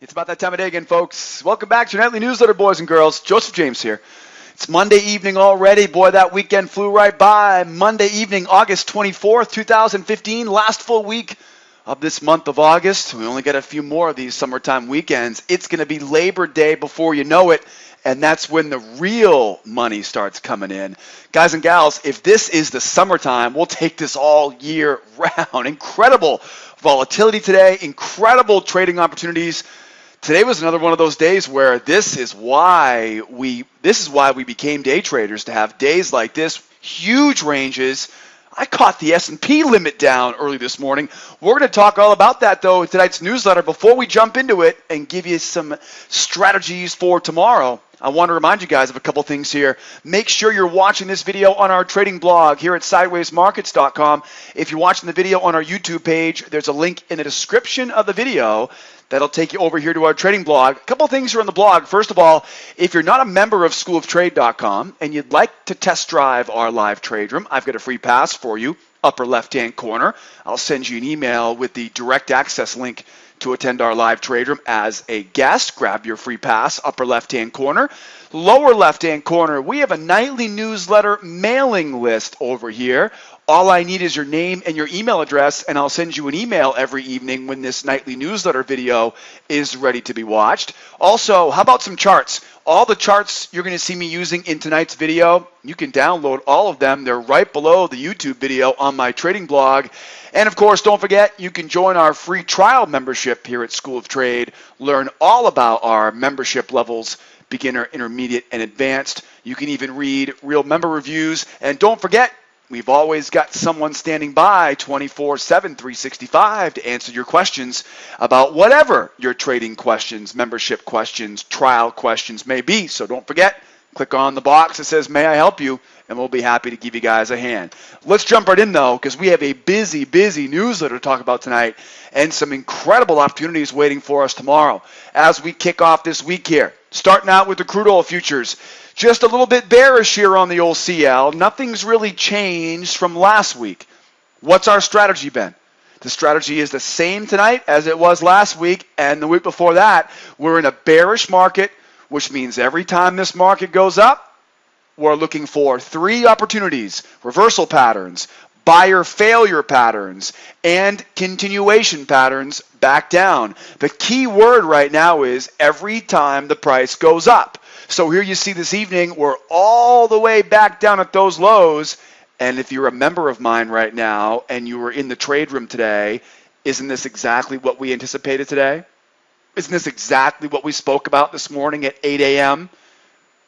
It's about that time of day again, folks. Welcome back to your nightly newsletter, boys and girls. Joseph James here. It's Monday evening already. Boy, that weekend flew right by. Monday evening, August 24th, 2015, last full week of this month of August. We only got a few more of these summertime weekends. It's going to be Labor Day before you know it, and that's when the real money starts coming in. Guys and gals, if this is the summertime, we'll take this all year round. Incredible volatility today, incredible trading opportunities. Today was another one of those days where this is why we became day traders, to have days like this, huge ranges. I caught the S&P limit down early this morning. We're going to talk all about that, though, in tonight's newsletter. Before we jump into it and give you some strategies for tomorrow, I want to remind you guys of a couple things here. Make sure you're watching this video on our trading blog here at sidewaysmarkets.com. If you're watching the video on our YouTube page, there's a link in the description of the video that'll take you over here to our trading blog. A couple things are on the blog. First of all, if you're not a member of schooloftrade.com and you'd like to test drive our live trade room, I've got a free pass for you, upper left-hand corner. I'll send you an email with the direct access link to attend our live trade room as a guest. Grab your free pass, upper left-hand corner. Lower left-hand corner, we have a nightly newsletter mailing list over here. All I need is your name and your email address, and I'll send you an email every evening when this nightly newsletter video is ready to be watched. Also, how about some charts? All the charts you're going to see me using in tonight's video, you can download all of them. They're right below the YouTube video on my trading blog. And of course, don't forget, you can join our free trial membership here at School of Trade. Learn all about our membership levels, beginner, intermediate, and advanced. You can even read real member reviews. And don't forget, we've always got someone standing by 24/7, 365 to answer your questions about whatever your trading questions, membership questions, trial questions may be. So don't forget, click on the box that says, "May I help you?" and we'll be happy to give you guys a hand. Let's jump right in, though, because we have a busy newsletter to talk about tonight and some incredible opportunities waiting for us tomorrow as we kick off this week here. Starting out with the crude oil futures. Just a little bit bearish here on the old CL. Nothing's really changed from last week. What's our strategy been? The strategy is the same tonight as it was last week and the week before that. We're in a bearish market, which means every time this market goes up, we're looking for three opportunities: reversal patterns, buyer failure patterns, and continuation patterns back down. The key word right now is every time the price goes up. So here you see this evening, we're all the way back down at those lows. And if you're a member of mine right now and you were in the trade room today, isn't this exactly what we anticipated today? Isn't this exactly what we spoke about this morning at 8 a.m.?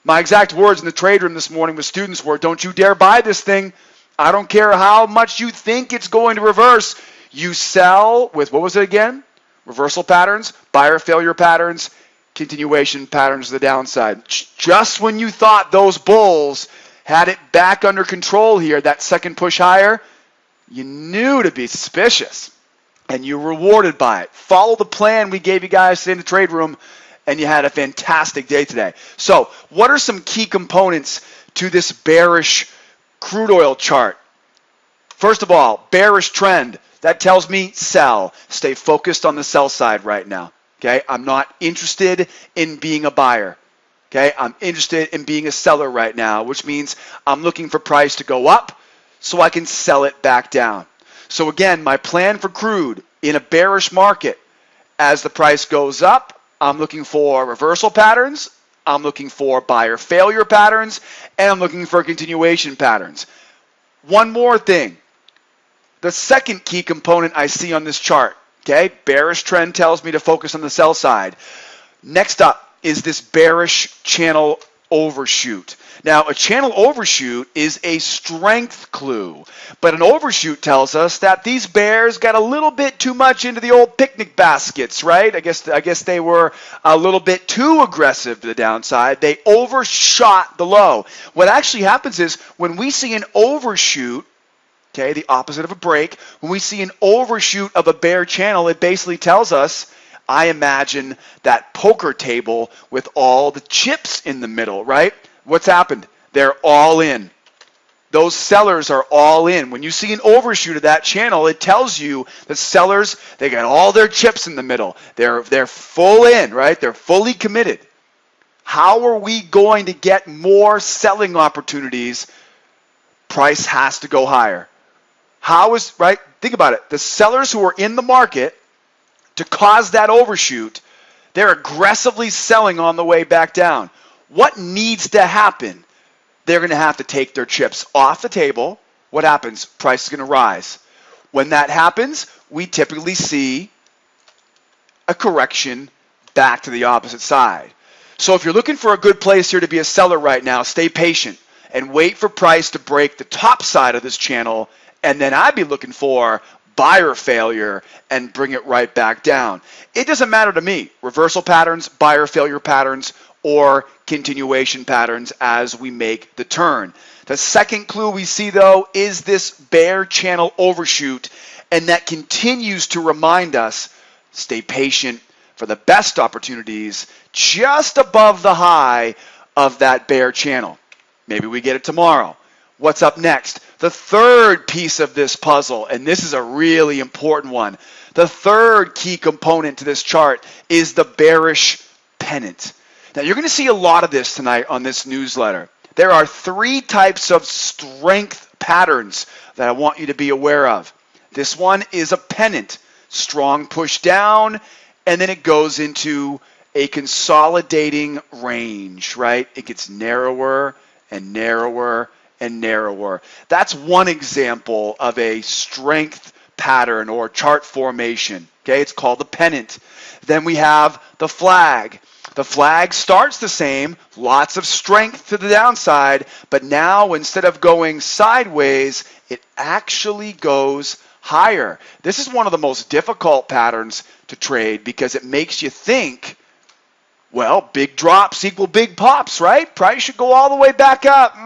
My exact words in the trade room this morning with students were, "Don't you dare buy this thing. I don't care how much you think it's going to reverse. You sell with," what was it again? Reversal patterns, buyer failure patterns, continuation patterns to the downside. Just when you thought those bulls had it back under control here, that second push higher, you knew to be suspicious, and you were rewarded by it. Follow the plan we gave you guys today in the trade room, and you had a fantastic day today. So what are some key components to this bearish crude oil chart? First of all, bearish trend. That tells me sell. Stay focused on the sell side right now. Okay, I'm not interested in being a buyer. Okay, I'm interested in being a seller right now, which means I'm looking for price to go up so I can sell it back down. So again, my plan for crude in a bearish market, as the price goes up, I'm looking for reversal patterns, I'm looking for buyer failure patterns, and I'm looking for continuation patterns. One more thing. The second key component I see on this chart, okay, bearish trend tells me to focus on the sell side. Next up is this bearish channel overshoot. Now, a channel overshoot is a strength clue, but an overshoot tells us that these bears got a little bit too much into the old picnic baskets, right? I guess they were a little bit too aggressive to the downside. They overshot the low. What actually happens is when we see an overshoot, okay, the opposite of a break, when we see an overshoot of a bear channel, it basically tells us, I imagine that poker table with all the chips in the middle, right? What's happened? They're all in. those sellers are all in. When you see an overshoot of that channel, it tells you the sellers, they got all their chips in the middle. They're full in, right? They're fully committed. How are we going to get more selling opportunities? Price has to go higher. Right? Think about it. The sellers who are in the market to cause that overshoot, they're aggressively selling on the way back down. What needs to happen? They're going to have to take their chips off the table. What happens? Price is going to rise. When that happens, we typically see a correction back to the opposite side. So if you're looking for a good place here to be a seller right now, stay patient and wait for price to break the top side of this channel, and then I'd be looking for buyer failure and bring it right back down. It doesn't matter to me, reversal patterns, buyer failure patterns, or continuation patterns as we make the turn. The second clue we see, though, is this bear channel overshoot, and that continues to remind us, stay patient for the best opportunities just above the high of that bear channel. Maybe we get it tomorrow. What's up next? The third piece of this puzzle, and this is a really important one. The third key component to this chart is the bearish pennant. Now, you're going to see a lot of this tonight on this newsletter. There are three types of strength patterns that I want you to be aware of. This one is a pennant, strong push down, and then it goes into a consolidating range, right? It gets narrower and narrower and narrower. That's one example of a strength pattern or chart formation. Okay, it's called the pennant. Then we have the flag. The flag starts the same, lots of strength to the downside, but now instead of going sideways, it actually goes higher. This is one of the most difficult patterns to trade because it makes you think, well, big drops equal big pops, right? Price should go all the way back up.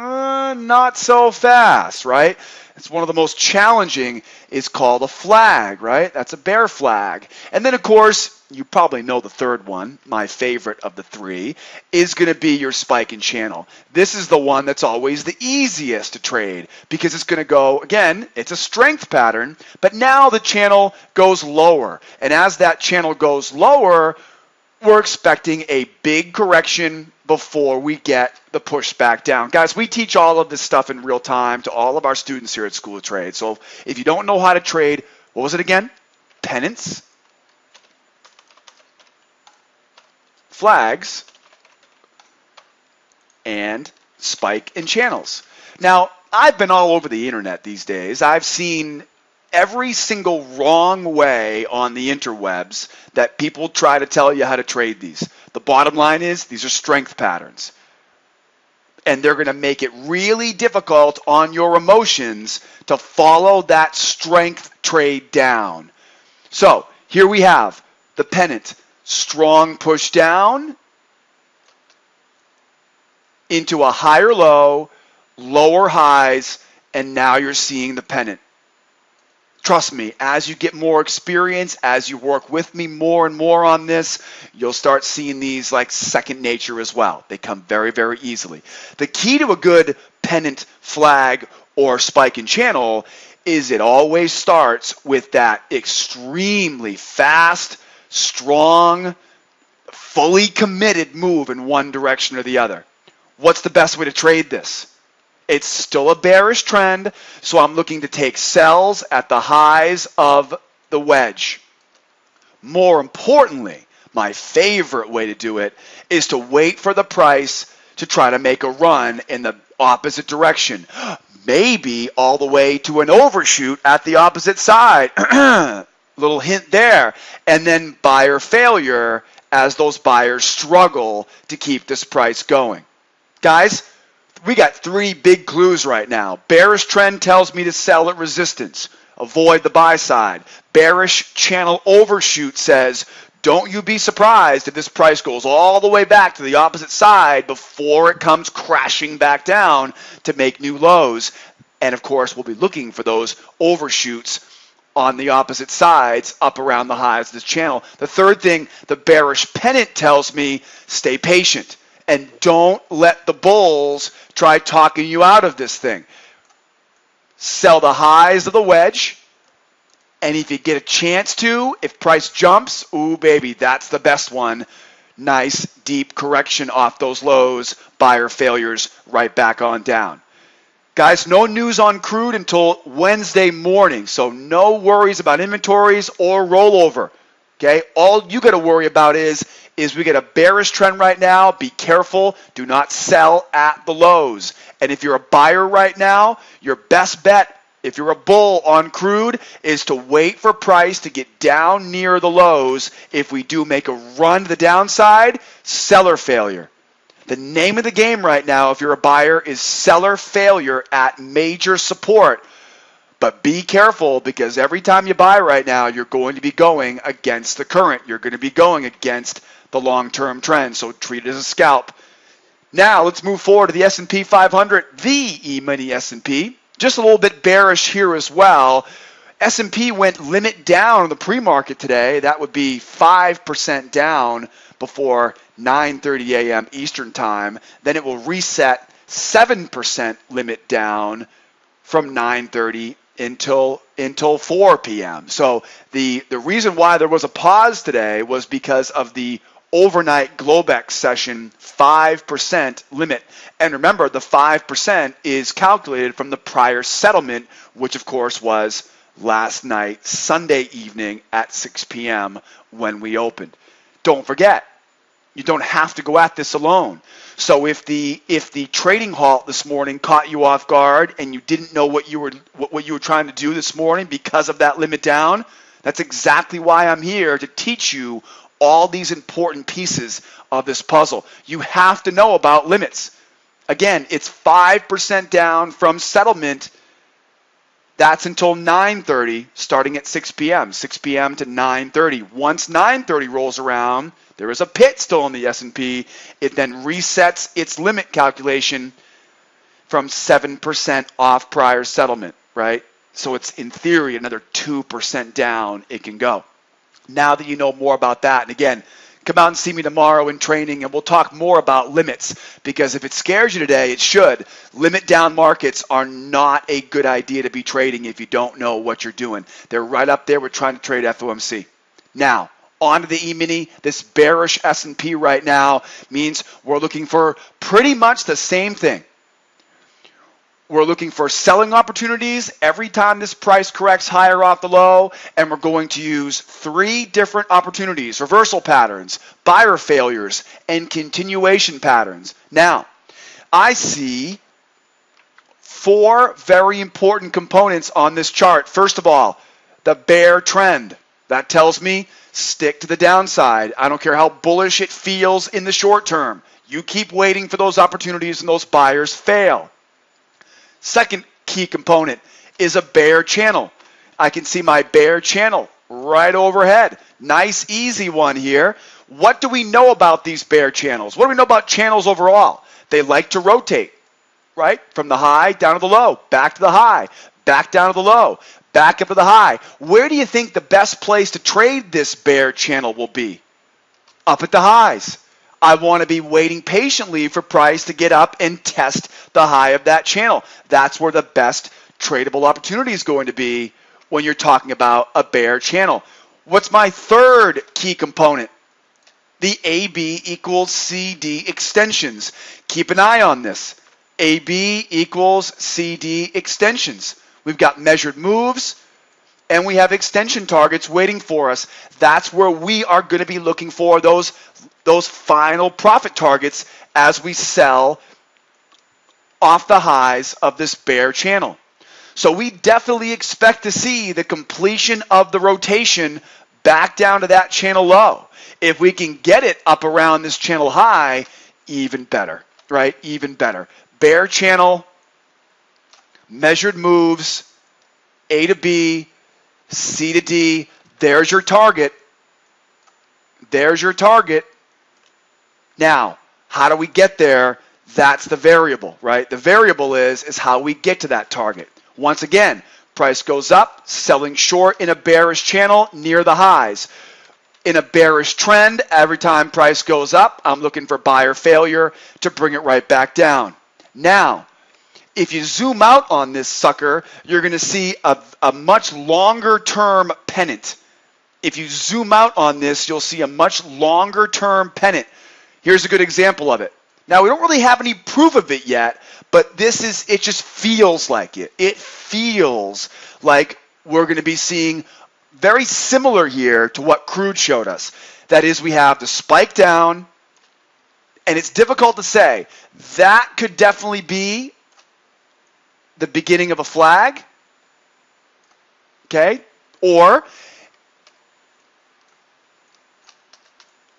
Not so fast, right? It's one of the most challenging. It's called a flag, right? That's a bear flag. And then, of course, you probably know the third one, my favorite of the three, is going to be your spike in channel. This is the one that's always the easiest to trade because it's going to go, again, it's a strength pattern, but now the channel goes lower. And as that channel goes lower, we're expecting a big correction before we get the push back down. Guys, we teach all of this stuff in real time to all of our students here at School of Trade. So if you don't know how to trade, what was it again? Pennants, flags, and spike in channels. Now, I've been all over the internet these days. I've seen every single wrong way on the interwebs that people try to tell you how to trade these. The bottom line is these are strength patterns. And they're going to make it really difficult on your emotions to follow that strength trade down. So here we have the pennant. Strong push down into a higher low, lower highs, and now you're seeing the pennant. Trust me, as you get more experience, as you work with me more and more on this, you'll start seeing these like second nature as well. They come very, very easily. The key to a good pennant, flag, or spike in channel is it always starts with that extremely fast, strong, fully committed move in one direction or the other. What's the best way to trade this? It's still a bearish trend, so I'm looking to take sells at the highs of the wedge. More importantly, my favorite way to do it is to wait for the price to try to make a run in the opposite direction. Maybe all the way to an overshoot at the opposite side. Little hint there. And then buyer failure as those buyers struggle to keep this price going. Guys, we got three big clues right now. Bearish trend tells me to sell at resistance. Avoid the buy side. Bearish channel overshoot says, don't you be surprised if this price goes all the way back to the opposite side before it comes crashing back down to make new lows. And of course, we'll be looking for those overshoots on the opposite sides up around the highs of this channel. The third thing, the bearish pennant tells me, stay patient. And don't let the bulls try talking you out of this thing. sell the highs of the wedge. And if you get a chance to, if price jumps, ooh, baby, that's the best one. Nice, deep correction off those lows, buyer failures, right back on down. Guys, no news on crude until Wednesday morning, so no worries about inventories or rollover. Okay, all you got to worry about is we get a bearish trend right now. Be careful. Do not sell at the lows. And if you're a buyer right now, your best bet, if you're a bull on crude, is to wait for price to get down near the lows. If we do make a run to the downside, seller failure. The name of the game right now, if you're a buyer, is seller failure at major support. But be careful, because every time you buy right now, you're going to be going against the current. You're going to be going against the long-term trend. So treat it as a scalp. Now let's move forward to the S&P 500, the E-mini S&P. Just a little bit bearish here as well. S&P went limit down in the pre-market today. That would be 5% down before 9:30 a.m. Eastern time. Then it will reset 7% limit down from 9:30 until 4 p.m. So the reason why there was a pause today was because of the overnight Globex session 5% limit. And remember, the 5% is calculated from the prior settlement, which of course was last night, Sunday evening at 6 p.m. when we opened. Don't forget, you don't have to go at this alone. So if the trading halt this morning caught you off guard and you didn't know what you were trying to do this morning because of that limit down, that's exactly why I'm here, to teach you all these important pieces of this puzzle. You have to know about limits. Again, it's 5% down from settlement. That's until 9:30, starting at 6 p.m. 6 p.m. to 9:30. Once 9:30 rolls around, there is a pit still in the S&P. It then resets its limit calculation from 7% off prior settlement, right? So it's, in theory, another 2% down it can go. Now that you know more about that, and again, come out and see me tomorrow in training, and we'll talk more about limits, because if it scares you today, it should. Limit down markets are not a good idea to be trading if you don't know what you're doing. They're right up there with trying to trade FOMC. Now, on to the E-mini. This bearish S&P right now means we're looking for pretty much the same thing. We're looking for selling opportunities every time this price corrects higher off the low, and we're going to use 3 different opportunities: reversal patterns, buyer failures, and continuation patterns. Now, I see 4 very important components on this chart. First of all, the bear trend. That tells me stick to the downside. I don't care how bullish it feels in the short term. You keep waiting for those opportunities and those buyers fail. Second key component is a bear channel. I can see my bear channel right overhead. Nice, easy one here. What do we know about these bear channels? What do we know about channels overall? They like to rotate, right? From the high down to the low, back to the high, back down to the low, back up to the high. Where do you think the best place to trade this bear channel will be? Up at the highs. I want to be waiting patiently for price to get up and test the high of that channel. That's where the best tradable opportunity is going to be when you're talking about a bear channel. What's my third key component? The AB equals CD extensions. Keep an eye on this. AB equals CD extensions. We've got measured moves, and we have extension targets waiting for us. That's where we are going to be looking for those final profit targets as we sell off the highs of this bear channel. So we definitely expect to see the completion of the rotation back down to that channel low. If we can get it up around this channel high, even better, right? Even better. Bear channel, measured moves, A to B, C to D. There's your target. There's your target. Now, how do we get there? That's the variable, right? The variable is how we get to that target. Once again, price goes up, selling short in a bearish channel near the highs. In a bearish trend, every time price goes up, I'm looking for buyer failure to bring it right back down. Now, if you zoom out on this sucker, you're going to see a much longer term pennant. If you zoom out on this, you'll see a much longer term pennant. Here's a good example of it. Now, we don't really have any proof of it yet, but it just feels like it. It feels like we're going to be seeing very similar here to what crude showed us. That is, we have the spike down, and it's difficult to say. That could definitely be the beginning of a flag, okay? Or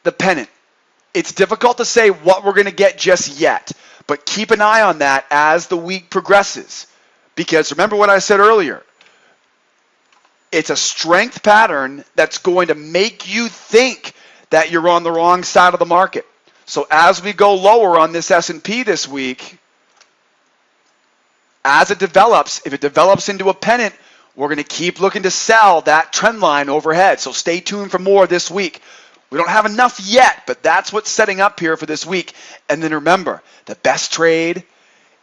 the pennant. It's difficult to say what we're going to get just yet, but keep an eye on that as the week progresses. Because remember what I said earlier, it's a strength pattern that's going to make you think that you're on the wrong side of the market. So as we go lower on this S&P this week, as it develops, if it develops into a pennant, we're going to keep looking to sell that trend line overhead. So stay tuned for more this week. We don't have enough yet, but that's what's setting up here for this week. And then remember, the best trade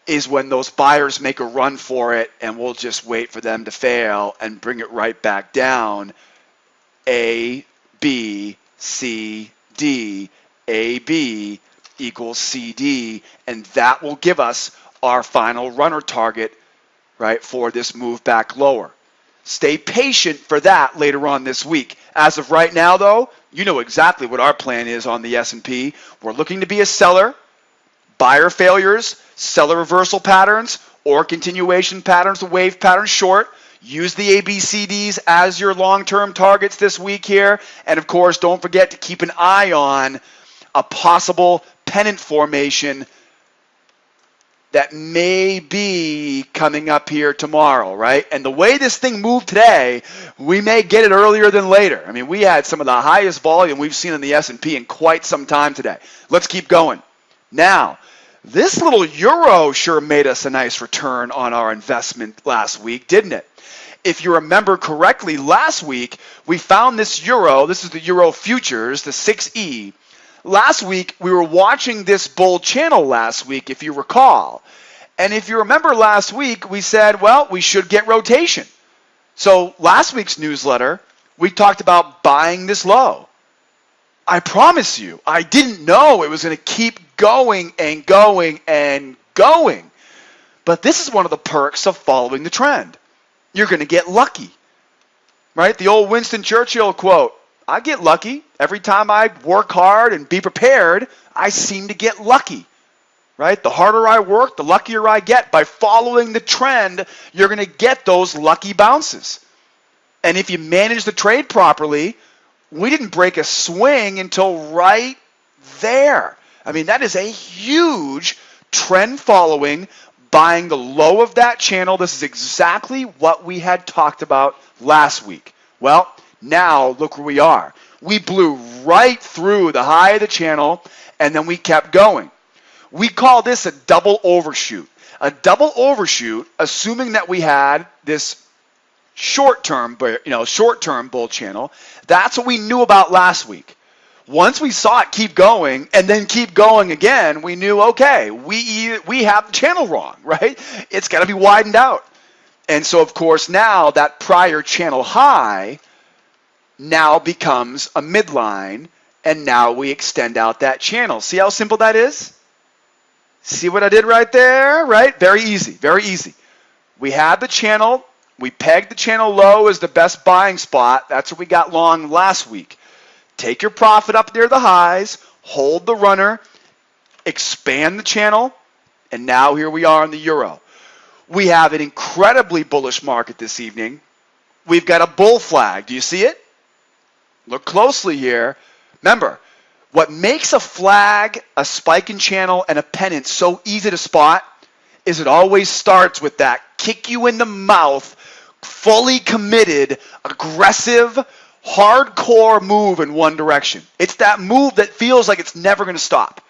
is when those buyers make a run for it, and we'll just wait for them to fail and bring it right back down. A, B, C, D, A, B equals C, D, and that will give us our final runner target, right, for this move back lower. Stay patient for that later on this week. As of right now, though, you know exactly what our plan is on the S&P. We're looking to be a seller. Buyer failures, seller reversal patterns, or continuation patterns, the wave pattern short. Use the ABCDs as your long-term targets this week here. And of course, don't forget to keep an eye on a possible pennant formation that may be coming up here tomorrow, right? And the way this thing moved today, we may get it earlier than later. I mean, we had some of the highest volume we've seen in the S&P in quite some time today. Let's keep going. Now, this little euro sure made us a nice return on our investment last week, didn't it? If you remember correctly, last week, we found this euro. This is the euro futures, the 6E. Last week, we were watching this bull channel last week, if you recall. And if you remember last week, we said, well, we should get rotation. So last week's newsletter, we talked about buying this low. I promise you, I didn't know it was going to keep going and going and going. But this is one of the perks of following the trend. You're going to get lucky, right? The old Winston Churchill quote, I get lucky. Every time I work hard and be prepared, I seem to get lucky, right? The harder I work, the luckier I get. By following the trend, you're going to get those lucky bounces. And if you manage the trade properly, we didn't break a swing until right there. I mean, that is a huge trend following, buying the low of that channel. This is exactly what we had talked about last week. Well, now look where we are. We blew right through the high of the channel, and then we kept going. We call this a double overshoot. A double overshoot, assuming that we had this short-term bull channel. That's what we knew about last week. Once we saw it keep going and then keep going again, we knew, okay, we have the channel wrong, right? It's got to be widened out. And so, of course, now that prior channel high now becomes a midline, and now we extend out that channel. See how simple that is? See what I did right there, right? Very easy, very easy. We had the channel. We pegged the channel low as the best buying spot. That's what we got long last week. Take your profit up near the highs, hold the runner, expand the channel, and now here we are in the euro. We have an incredibly bullish market this evening. We've got a bull flag. Do you see it? Look closely here. Remember, what makes a flag, a spike in channel, and a pennant so easy to spot is it always starts with that kick you in the mouth, fully committed, aggressive, hardcore move in one direction. It's that move that feels like it's never going to stop.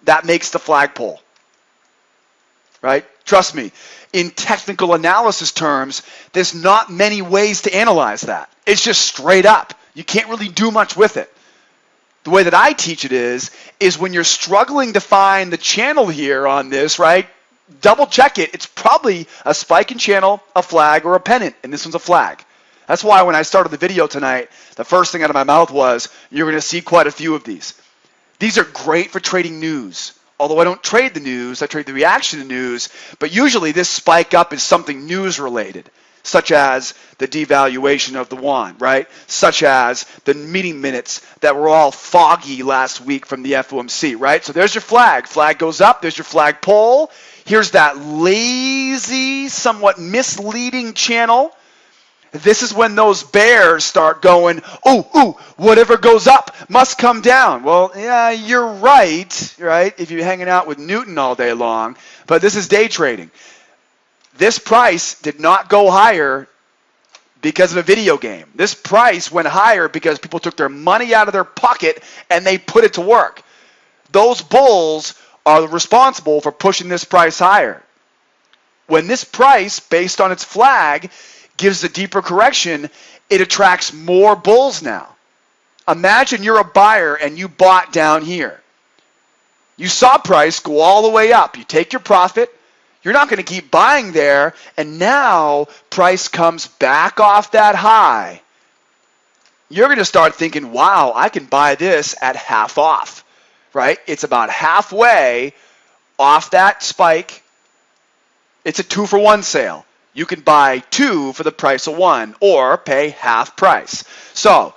That makes the flagpole, right? Trust me, in technical analysis terms, there's not many ways to analyze that. It's just straight up. You can't really do much with it. The way that I teach it is when you're struggling to find the channel here on this, right? double check it. It's probably a spike in channel, a flag, or a pennant, and this one's a flag. That's why when I started the video tonight, the first thing out of my mouth was, you're going to see quite a few of these. These are great for trading news. Although I don't trade the news, I trade the reaction to news, but usually this spike up is something news related, such as the devaluation of the yuan, right? Such as the meeting minutes that were all foggy last week from the FOMC, right? So there's your flag. Flag goes up, there's your flag pole. Here's that lazy, somewhat misleading channel. This is when those bears start going, ooh, whatever goes up must come down. Well, yeah, you're right, if you're hanging out with Newton all day long, but this is day trading. This price did not go higher because of a video game. This price went higher because people took their money out of their pocket and they put it to work. Those bulls are responsible for pushing this price higher. When this price, based on its flag, gives a deeper correction, it attracts more bulls now. Imagine you're a buyer and you bought down here. You saw price go all the way up. You take your profit. You're not going to keep buying there, and now price comes back off that high. You're going to start thinking, wow, I can buy this at half off, right? It's about halfway off that spike. It's a 2-for-1 sale. You can buy 2 for the price of 1 or pay half price. So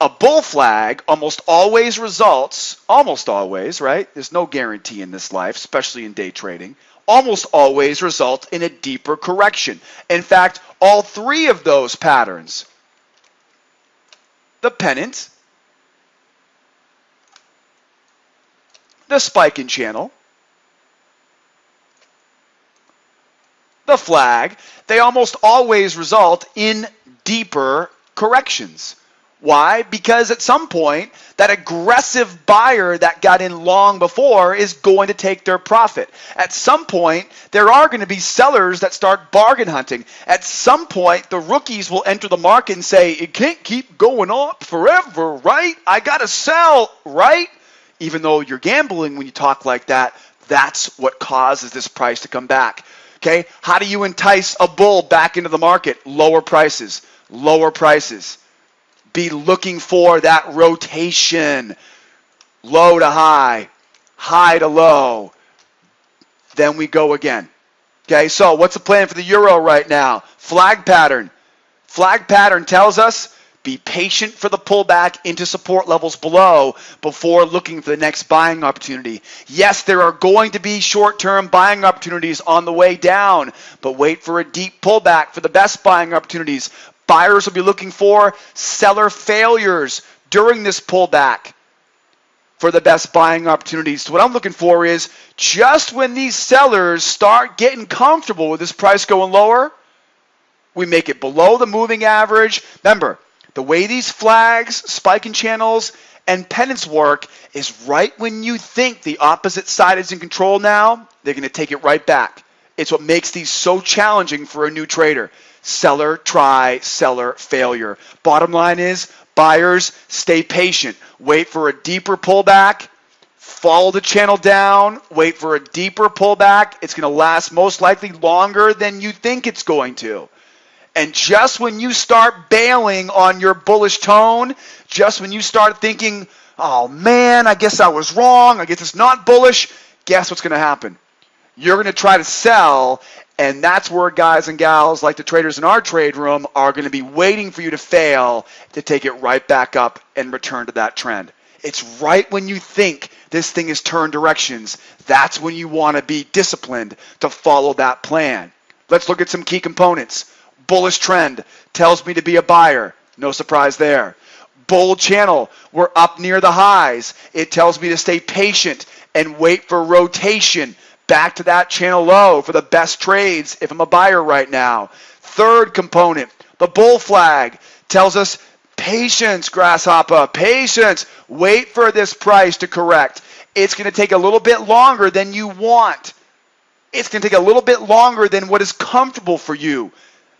a bull flag almost always results, right? There's no guarantee in this life, especially in day trading, almost always result in a deeper correction. In fact, all 3 of those patterns, the pennant, the spike in channel, the flag, they almost always result in deeper corrections. Why? Because at some point, that aggressive buyer that got in long before is going to take their profit. At some point, there are going to be sellers that start bargain hunting. At some point, the rookies will enter the market and say, it can't keep going up forever, right? I got to sell, right? Even though you're gambling when you talk like that, that's what causes this price to come back. Okay, how do you entice a bull back into the market? Lower prices, lower prices. Be looking for that rotation, low to high, high to low. Then we go again. Okay, so what's the plan for the euro right now? Flag pattern. Flag pattern tells us be patient for the pullback into support levels below before looking for the next buying opportunity. Yes, there are going to be short-term buying opportunities on the way down, but wait for a deep pullback for the best buying opportunities. Buyers will be looking for seller failures during this pullback for the best buying opportunities. So what I'm looking for is just when these sellers start getting comfortable with this price going lower, we make it below the moving average. Remember, the way these flags, spiking channels, and pennants work is right when you think the opposite side is in control now, they're going to take it right back. It's what makes these so challenging for a new trader. Seller try, seller failure. Bottom line is, buyers, stay patient. Wait for a deeper pullback. Follow the channel down. Wait for a deeper pullback. It's going to last most likely longer than you think it's going to. And just when you start bailing on your bullish tone, just when you start thinking, oh man, I guess I was wrong, I guess it's not bullish, guess what's going to happen? You're going to try to sell, and that's where guys and gals like the traders in our trade room are going to be waiting for you to fail to take it right back up and return to that trend. It's right when you think this thing has turned directions, that's when you want to be disciplined to follow that plan. Let's look at some key components. Bullish trend tells me to be a buyer. No surprise there. Bull channel, we're up near the highs. It tells me to stay patient and wait for rotation back to that channel low for the best trades if I'm a buyer right now. Third component, the bull flag tells us patience, grasshopper, patience. Wait for this price to correct. It's going to take a little bit longer than you want. It's going to take a little bit longer than what is comfortable for you.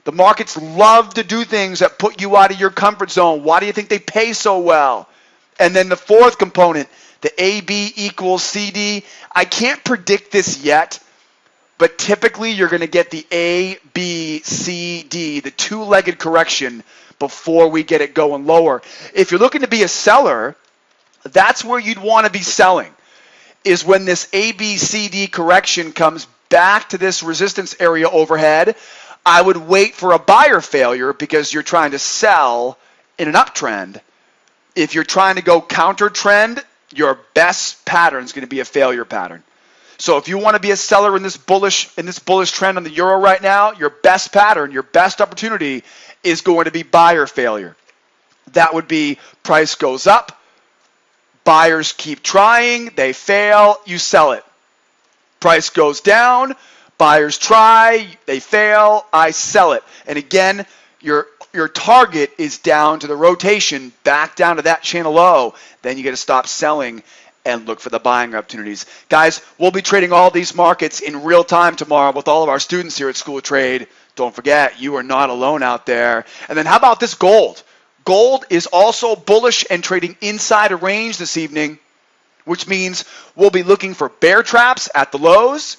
The markets love to do things that put you out of your comfort zone. Why do you think they pay so well? And then the fourth component, the AB equals CD. I can't predict this yet, but typically you're going to get the A, B, C, D, the two-legged correction before we get it going lower. If you're looking to be a seller, that's where you'd want to be selling, is when this A, B, C, D correction comes back to this resistance area overhead. I would wait for a buyer failure because you're trying to sell in an uptrend. If you're trying to go counter trend, your best pattern is going to be a failure pattern. So if you want to be a seller in this bullish trend on the euro right now, your best pattern, your best opportunity is going to be buyer failure. That would be price goes up, buyers keep trying, they fail, you sell it. Price goes down, buyers try, they fail, I sell it. And again, your target is down to the rotation, back down to that channel low. Then you got to stop selling and look for the buying opportunities. Guys, we'll be trading all these markets in real time tomorrow with all of our students here at School of Trade. Don't forget, you are not alone out there. And then how about this gold? Gold is also bullish and trading inside a range this evening, which means we'll be looking for bear traps at the lows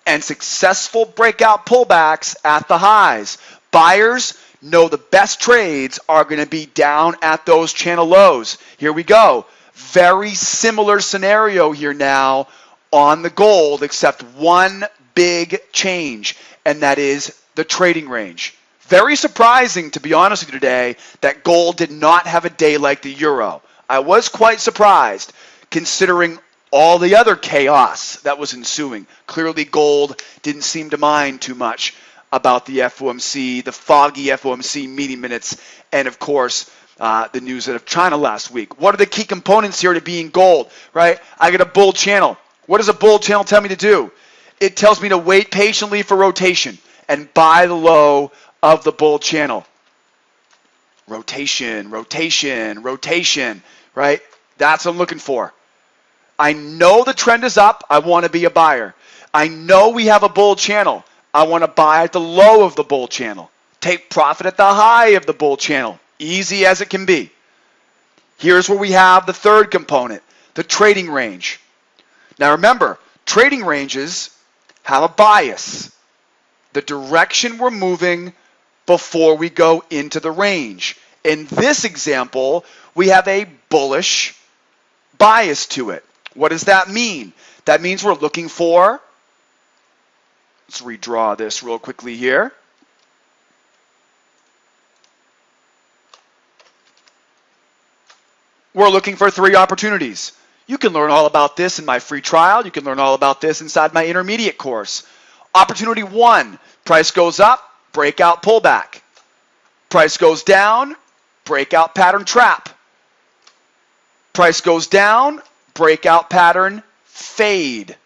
and successful breakout pullbacks at the highs. Buyers know the best trades are going to be down at those channel lows. Here we go. Very similar scenario here now on the gold, except one big change, and that is the trading range. Very surprising, to be honest with you today, that gold did not have a day like the euro. I was quite surprised, considering all the other chaos that was ensuing. Clearly, gold didn't seem to mind too much about the FOMC, the foggy FOMC meeting minutes, and of course, the news out of China last week. What are the key components here to being gold, right? I get a bull channel. What does a bull channel tell me to do? It tells me to wait patiently for rotation and buy the low of the bull channel. Rotation, rotation, rotation, right? That's what I'm looking for. I know the trend is up. I want to be a buyer. I know we have a bull channel. I want to buy at the low of the bull channel. Take profit at the high of the bull channel. Easy as it can be. Here's where we have the third component, the trading range. Now remember, trading ranges have a bias. The direction we're moving before we go into the range. In this example, we have a bullish bias to it. What does that mean? That means we're looking for, let's redraw this real quickly here. We're looking for three opportunities. You can learn all about this in my free trial. You can learn all about this inside my intermediate course. Opportunity one, price goes up, breakout pullback. Price goes down, breakout pattern trap. Price goes down, breakout pattern fade.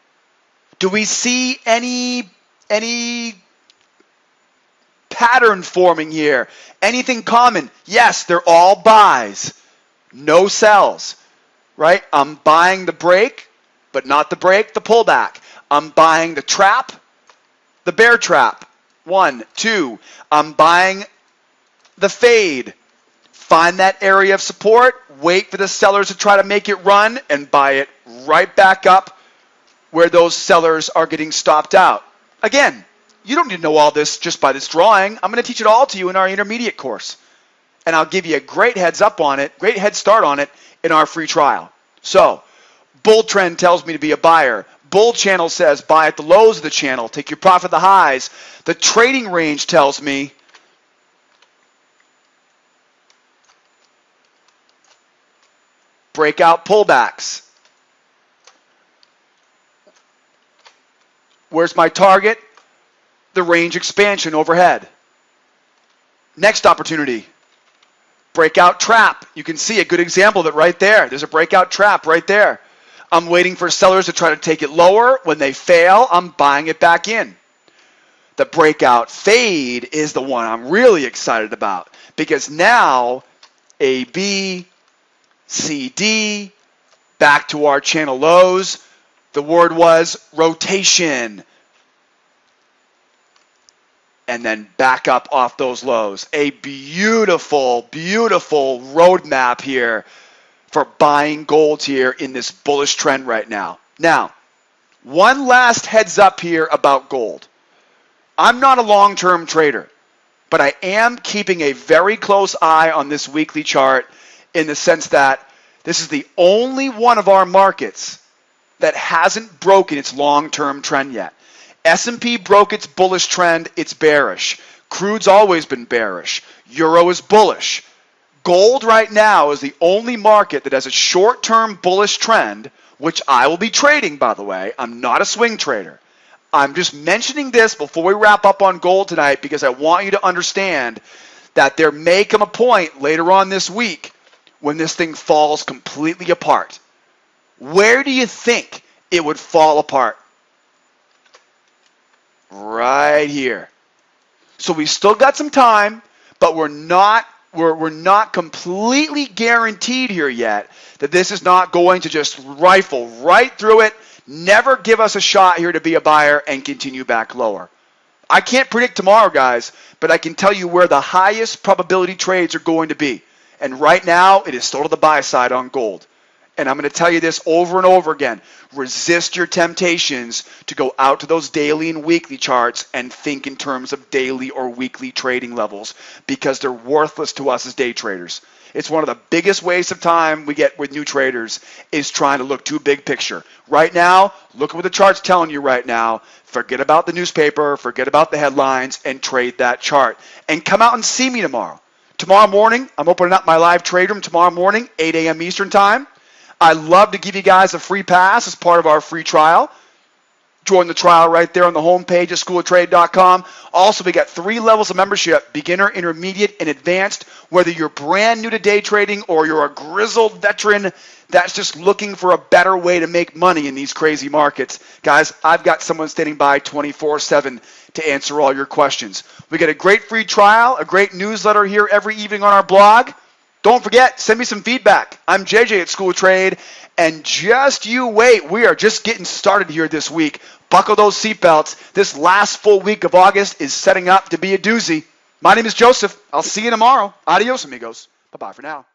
Do we see any pattern forming here? Anything common? Yes, they're all buys. No sells, right? I'm buying the break, but not the break, the pullback. I'm buying the trap, the bear trap. 1, 2. I'm buying the fade. Find that area of support, wait for the sellers to try to make it run, and buy it right back up where those sellers are getting stopped out. Again, you don't need to know all this just by this drawing. I'm going to teach it all to you in our intermediate course. And I'll give you a great heads up on it, great head start on it in our free trial. So, bull trend tells me to be a buyer. Bull channel says buy at the lows of the channel, take your profit at the highs. The trading range tells me breakout pullbacks. Where's my target? The range expansion overhead. Next opportunity. Breakout trap. You can see a good example of it right there. There's a breakout trap right there. I'm waiting for sellers to try to take it lower. When they fail, I'm buying it back in. The breakout fade is the one I'm really excited about because now A, B, C, D, back to our channel lows. The word was rotation. And then back up off those lows. A beautiful, beautiful roadmap here for buying gold here in this bullish trend right now. Now, One last heads up here about gold. I'm not a long-term trader, but I am keeping a very close eye on this weekly chart in the sense that this is the only one of our markets that hasn't broken its long-term trend yet. S&P broke its bullish trend, it's bearish. Crude's always been bearish. Euro is bullish. Gold right now is the only market that has a short-term bullish trend, which I will be trading, by the way. I'm not a swing trader. I'm just mentioning this before we wrap up on gold tonight because I want you to understand that there may come a point later on this week when this thing falls completely apart. Where do you think it would fall apart? Right here. So we still got some time, but we're not completely guaranteed here yet that this is not going to just rifle right through it, never give us a shot here to be a buyer and continue back lower. I can't predict tomorrow, guys, but I can tell you where the highest probability trades are going to be. And right now, it is still to the buy side on gold. And I'm going to tell you this over and over again. Resist your temptations to go out to those daily and weekly charts and think in terms of daily or weekly trading levels because they're worthless to us as day traders. It's one of the biggest wastes of time we get with new traders is trying to look too big picture. Right now, look at what the chart's telling you right now. Forget about the newspaper, forget about the headlines, and trade that chart. And come out and see me tomorrow. Tomorrow morning, I'm opening up my live trade room tomorrow morning, 8 a.m. Eastern time. I'd love to give you guys a free pass as part of our free trial. Join the trial right there on the homepage at schooloftrade.com. Also, we got 3 levels of membership, beginner, intermediate, and advanced. Whether you're brand new to day trading or you're a grizzled veteran that's just looking for a better way to make money in these crazy markets. Guys, I've got someone standing by 24/7 to answer all your questions. We got a great free trial, a great newsletter here every evening on our blog. Don't forget, send me some feedback. I'm JJ at School of Trade, and just you wait. We are just getting started here this week. Buckle those seatbelts. This last full week of August is setting up to be a doozy. My name is Joseph. I'll see you tomorrow. Adios, amigos. Bye-bye for now.